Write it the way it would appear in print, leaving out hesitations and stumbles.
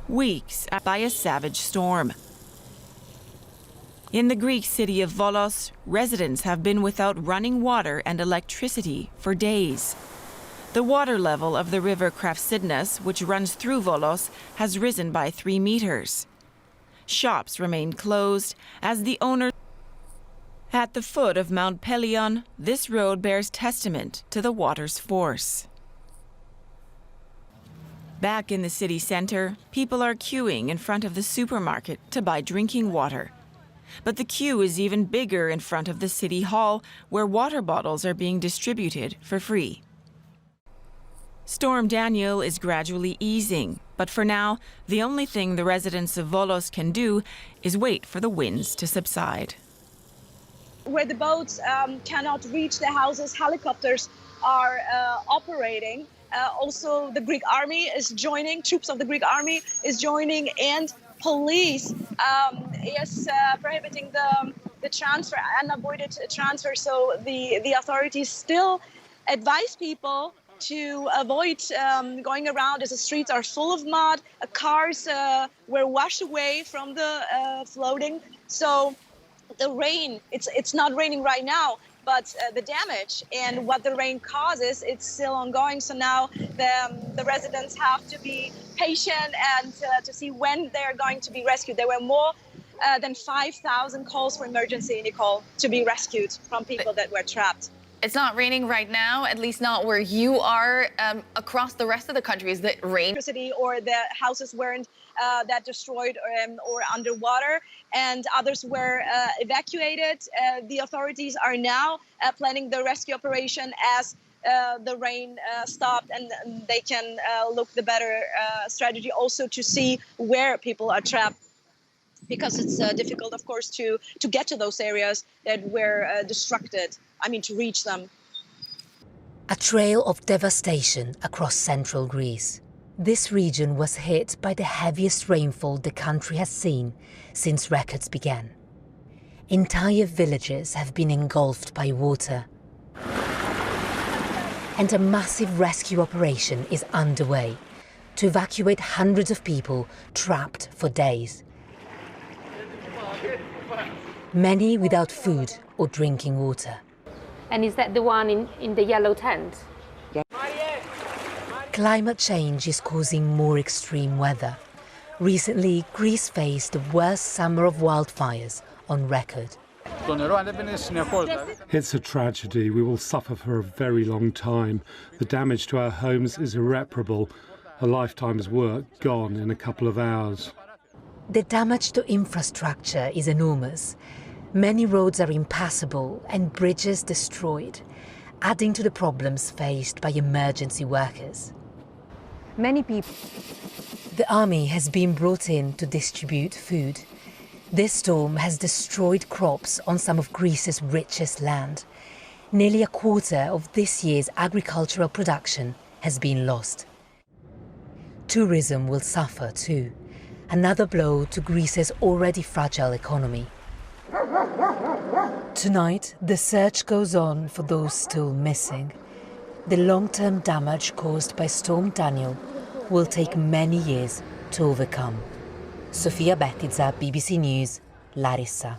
weeks by a savage storm. In the Greek city of Volos, residents have been without running water and electricity for days. The water level of the river Kravsidnas, which runs through Volos, has risen by 3 meters. Shops remain closed as the owner. At the foot of Mount Pelion, this road bears testament to the water's force. Back in the city center, people are queuing in front of the supermarket to buy drinking water. But the queue is even bigger in front of the city hall, where water bottles are being distributed for free. Storm Daniel is gradually easing, but for now, the only thing the residents of Volos can do is wait for the winds to subside. Where the boats cannot reach the houses, helicopters are operating. Also, the Greek army is joining, troops of the Greek army is joining, and police is prohibiting the transfer, unavoided transfer. So the authorities still advise people to avoid going around, as the streets are full of mud. Cars were washed away from the floating. So the rain, it's not raining right now, but the damage and what the rain causes, it's still ongoing. So now the residents have to be patient and to see when they're going to be rescued. There were more than 5,000 calls for emergency, Nicole, to be rescued from people that were trapped. It's not raining right now, at least not where you are. Across the rest of the country, is the rain? Or the houses weren't that destroyed or underwater, and others were evacuated. The authorities are now planning the rescue operation as the rain stopped, and they can look the better strategy also to see where people are trapped, because it's difficult, of course, to get to those areas that were destructed. I mean, to reach them. A trail of devastation across central Greece. This region was hit by the heaviest rainfall the country has seen since records began. Entire villages have been engulfed by water, and a massive rescue operation is underway to evacuate hundreds of people trapped for days. Many without food or drinking water. And is that the one in the yellow tent? Yeah. Climate change is causing more extreme weather. Recently, Greece faced the worst summer of wildfires on record. It's a tragedy. We will suffer for a very long time. The damage to our homes is irreparable. A lifetime's work gone in a couple of hours. The damage to infrastructure is enormous. Many roads are impassable and bridges destroyed, adding to the problems faced by emergency workers. Many people. The army has been brought in to distribute food. This storm has destroyed crops on some of Greece's richest land. Nearly a quarter of this year's agricultural production has been lost. Tourism will suffer too, another blow to Greece's already fragile economy. Tonight, the search goes on for those still missing. The long-term damage caused by Storm Daniel will take many years to overcome. Sofia Bettiza, BBC News, Larissa.